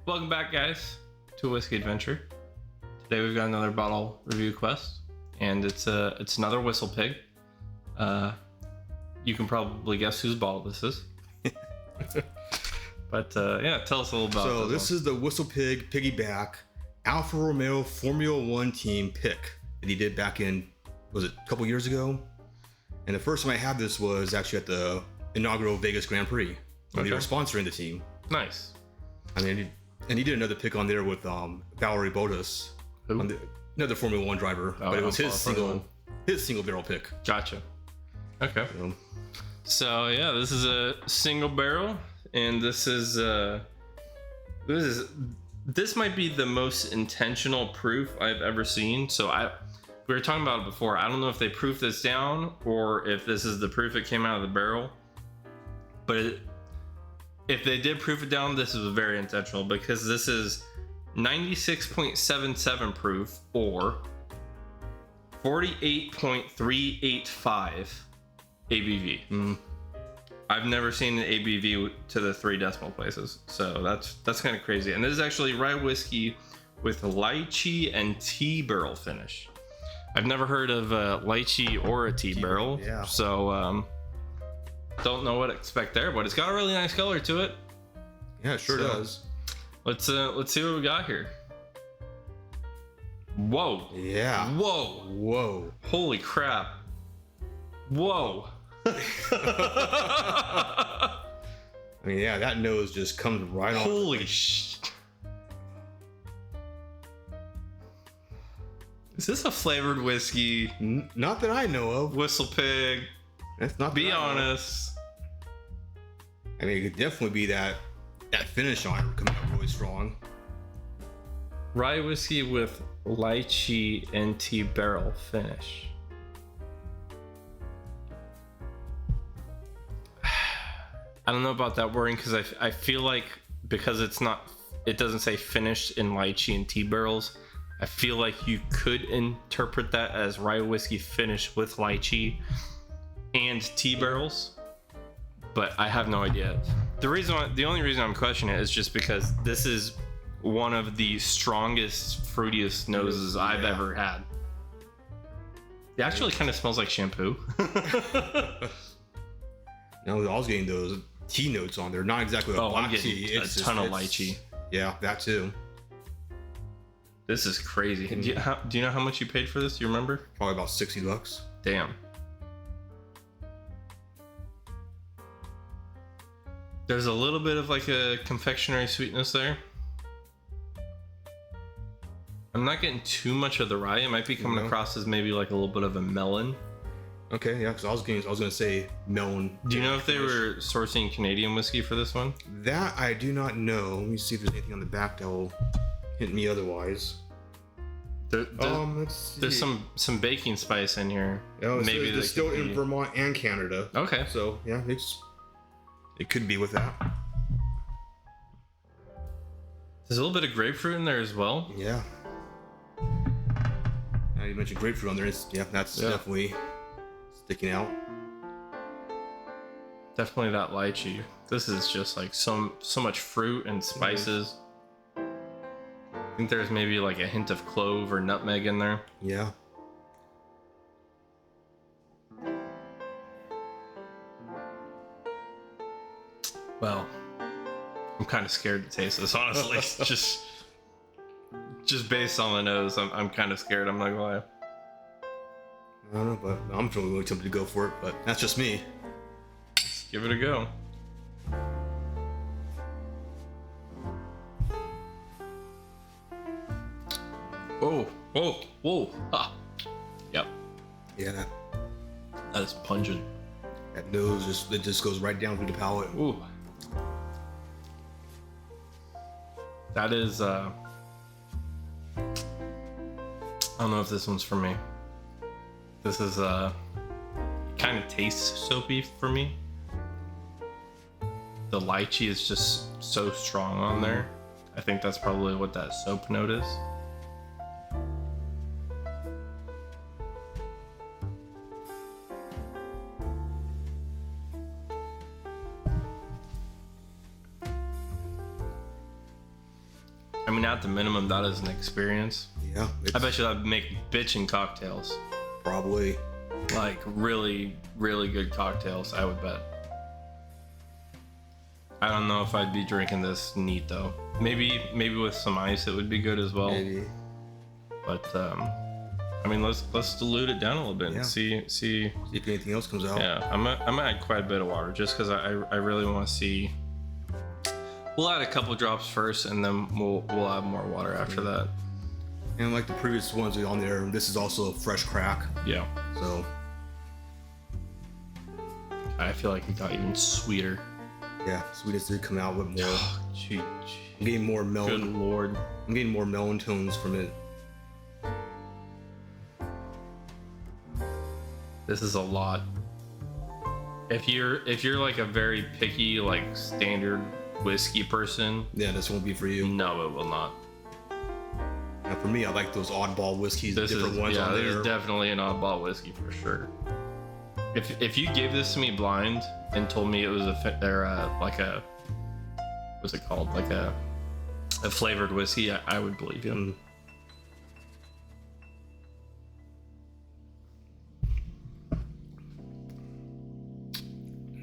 Welcome back, guys, to Whiskey Adventure. Today we've got another bottle review quest, and it's another Whistlepig. You can probably guess whose bottle this is. But yeah, tell us a little about. So this is the Whistlepig Piggyback Alfa Romeo Formula One team pick that he did back in, was it a couple years ago? And the first time I had this was actually at the inaugural Vegas Grand Prix when they were sponsoring the team. Nice. I mean, and he did another pick on there with Valerie Bottas, another Formula One driver, but it was his single barrel pick. Gotcha. Okay. So yeah, this is a single barrel, and this might be the most intentional proof I've ever seen. So we were talking about it before. I don't know if they proofed this down or if this is the proof that came out of the barrel, but if they did proof it down, this is very intentional because this is 96.77 proof or 48.385 ABV. I've never seen an ABV to the 3 decimal places, so that's kind of crazy. And this is actually rye whiskey with lychee and tea barrel finish. I've never heard of a lychee or a tea barrel, so don't know what to expect there, but it's got a really nice color to it. Yeah, it sure does. Let's see what we got here. Whoa. Yeah. Whoa. Whoa. Holy crap. Whoa. I mean, yeah, that nose just comes right on. Holy shit. Is this a flavored whiskey? Not that I know of. Whistlepig. That's not. Be honest. I mean, it could definitely be that finish on it coming out really strong. Rye whiskey with lychee and tea barrel finish. I don't know about that wording because I feel like because it doesn't say finished in lychee and tea barrels, I feel like you could interpret that as rye whiskey finished with lychee and tea barrels, but I have no idea. The only reason I'm questioning it is just because this is one of the strongest, fruitiest noses I've ever had. It actually kind of smells like shampoo. Now I was getting those tea notes on there, not exactly a black tea. It's a ton of lychee. Yeah, that too. This is crazy. Do you know how much you paid for this? Do you remember? Probably about $60. Damn. There's a little bit of like a confectionery sweetness there. I'm not getting too much of the rye. It might be coming across as maybe like a little bit of a melon. Okay, yeah, because I was gonna say melon. Do you know if they were sourcing Canadian whiskey for this one? That I do not know. Let me see if there's anything on the back that will hint me otherwise. Let's see. There's some baking spice in here. Oh, maybe they're still in Vermont and Canada. Okay. So yeah, it could be with that. There's a little bit of grapefruit in there as well. Yeah. Now you mentioned grapefruit on there. That's definitely sticking out. Definitely that lychee. This is just like so much fruit and spices. I think there's maybe like a hint of clove or nutmeg in there. Yeah. Well, I'm kind of scared to taste this, honestly. just based on the nose, I'm kind of scared. I'm not gonna lie. I don't know, but I'm really tempted to go for it, but that's just me. Let's give it a go. Whoa. Ah. Yep. Yeah, that is pungent. That nose just goes right down through the palate. Ooh. That is I don't know if this one's for me. This is kind of tastes soapy for me. The lychee is just so strong on there. I think that's probably what that soap note is. mean, at the minimum, that is an experience. Yeah. I bet you that'd make bitchin' cocktails. Probably. Like really, really good cocktails, I would bet. I don't know if I'd be drinking this neat though. Maybe with some ice it would be good as well. Maybe. But I mean, let's dilute it down a little bit and see if anything else comes out. Yeah, I'm gonna add quite a bit of water just because I really want to see. We'll add a couple drops first, and then we'll add more water after that. And like the previous ones on there, this is also a fresh crack. Yeah. So I feel like it got even sweeter. Yeah, sweetness did come out with more. Oh, gee. I'm getting more melon. Good lord. I'm getting more melon tones from it. This is a lot. If you're like a very picky, like standard whiskey person, yeah, this won't be for you. No, it will not. Now for me, I like those oddball whiskeys, This different ones on there. This is definitely an oddball whiskey for sure. If you gave this to me blind and told me it was like a what's it called, like a flavored whiskey, I would believe you. Mm.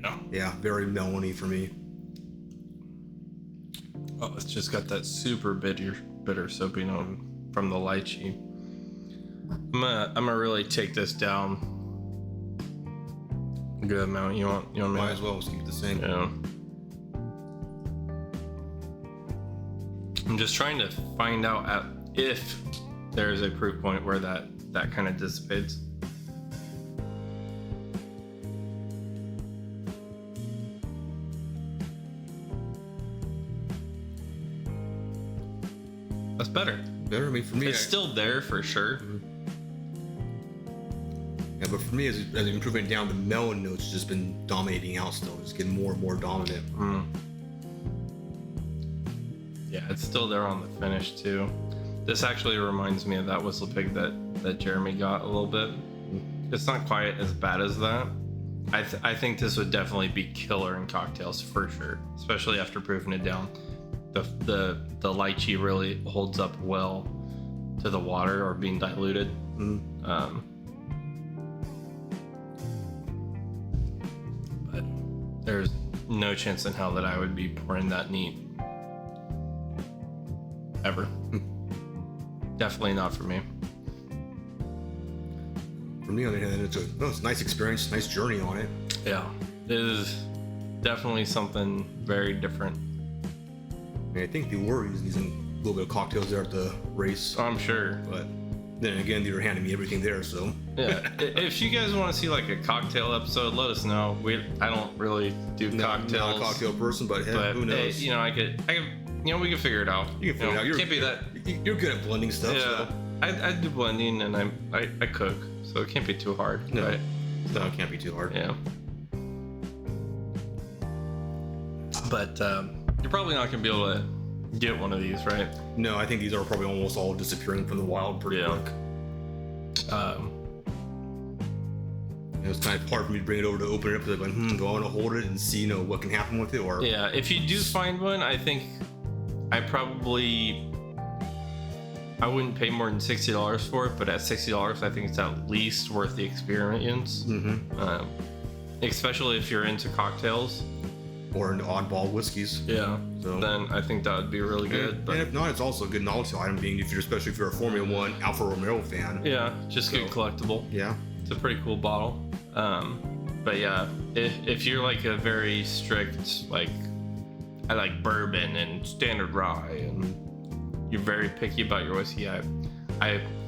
No. Yeah, very melony for me. Oh, it's just got that super bitter soapy note from the lychee. I'm gonna really take this down a good amount. You want me? Might as well just keep it the same. Yeah. I'm just trying to find out if there is a proof point where that kind of dissipates. That's better. Better, I mean, for me, It's still there for sure. Yeah, but for me, as I'm improving down, the melon notes just been dominating out still. It's getting more and more dominant. Yeah, it's still there on the finish too. This actually reminds me of that Whistlepig that Jeremy got a little bit. It's not quite as bad as that. I think this would definitely be killer in cocktails for sure, especially after proofing it down. The lychee really holds up well to the water or being diluted. But there's no chance in hell that I would be pouring that neat ever. Definitely not for me. For me, on the other hand, it's a nice experience, nice journey on it. Yeah, it is definitely something very different. I mean, I think they were using a little bit of cocktails there at the race. I'm sure. But then again, they were handing me everything there, so. Yeah, if you guys want to see like a cocktail episode, let us know. I don't really do cocktails. Not a cocktail person, but who knows? Hey, I could, we can figure it out. You can figure it out. Can't be that. You're good at blending stuff. Yeah, so. I do blending and I cook, so it can't be too hard. No, right? No, it can't be too hard. Yeah. But you're probably not gonna be able to get one of these, right? No, I think these are probably almost all disappearing from the wild pretty quick. It was kind of hard for me to bring it over to open it up. Like, do I want to hold it and see, what can happen with it? Or yeah, if you do find one, I think I wouldn't pay more than $60 for it, but at $60, I think it's at least worth the experience. Especially if you're into cocktails or into oddball whiskeys. Yeah. So then I think that would be really good. And if not, it's also a good novelty item, especially if you're a Formula One Alfa Romeo fan. Yeah, just good collectible. Yeah. It's a pretty cool bottle. But yeah, if you're like a very strict, like I like bourbon and standard rye, and you're very picky about your whiskey, I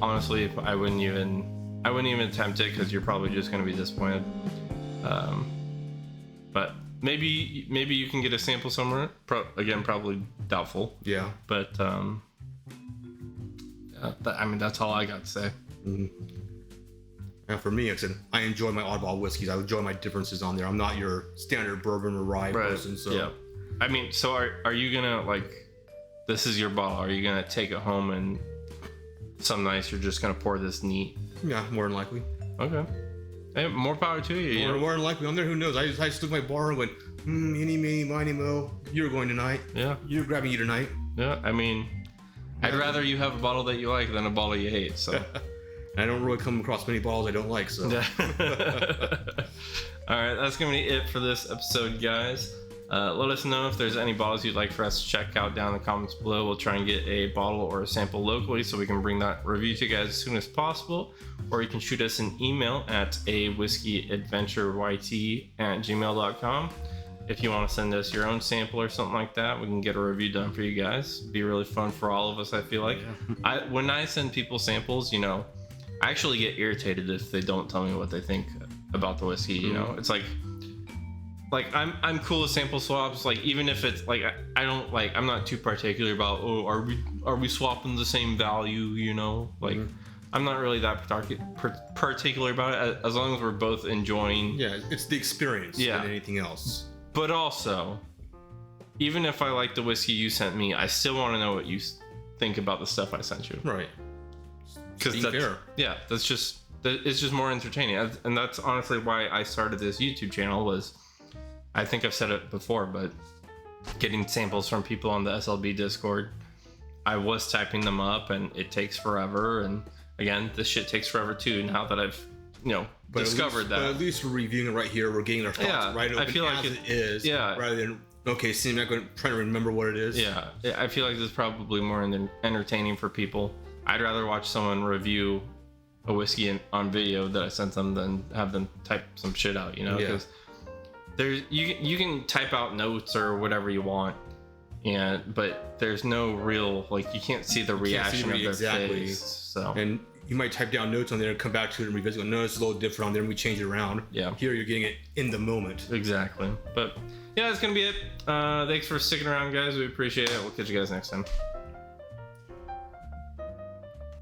honestly I wouldn't even attempt it because you're probably just going to be disappointed. But maybe you can get a sample somewhere. Again, probably doubtful. Yeah. But that's all I got to say. And for me, I enjoy my oddball whiskeys. I enjoy my differences on there. I'm not your standard bourbon or rye person. So yeah. I mean, so are you gonna this is your bottle? Are you gonna take it home and some nights you're just gonna pour this neat? Yeah, more than likely. Okay. Hey, more power to you. More than likely. I'm there. Who knows? I just took my bar and went, eeny, meeny, miny, mo. You're going tonight. Yeah. You're grabbing you tonight. Yeah. I mean, I'd rather you have a bottle that you like than a bottle you hate. So I don't really come across many bottles I don't like. So. All right, that's gonna be it for this episode, guys. Let us know if there's any bottles you'd like for us to check out down in the comments below. We'll try and get a bottle or a sample locally so we can bring that review to you guys as soon as possible. Or you can shoot us an email at AWhiskeyAdventureYT@gmail.com. If you want to send us your own sample or something like that, we can get a review done for you guys. It'd be really fun for all of us, I feel like. Yeah. When I send people samples, you know, I actually get irritated if they don't tell me what they think about the whiskey. You know, it's like I'm cool with sample swaps. Like, even if it's like I don't like, I'm not too particular about, oh, are we swapping the same value? You know, like I'm not really that particular about it, as long as we're both enjoying. Yeah, it's the experience than anything else. But also, even if I like the whiskey you sent me, I still want to know what you think about the stuff I sent you. Right. Because it's just more entertaining, and that's honestly why I started this YouTube channel. Was, I think I've said it before, but getting samples from people on the SLB Discord, I was typing them up, and it takes forever. And again, this shit takks forever too. Now that I've discovered that. But at least we're reviewing it right here. We're getting our thoughts right open, I feel like it is. Yeah. Rather than seeing that, trying to remember what it is. Yeah. I feel like this is probably more entertaining for people. I'd rather watch someone review a whiskey on video that I sent them than have them type some shit out. You know, because you can type out notes or whatever you want, but there's no real, like, you can't see the reaction of their face. So. And you might type down notes on there and come back to it and revisit. No, it's a little different on there, and we change it around. Yeah. Here, you're getting it in the moment. Exactly. But yeah, that's gonna be it. Thanks for sticking around, guys. We appreciate it. We'll catch you guys next time.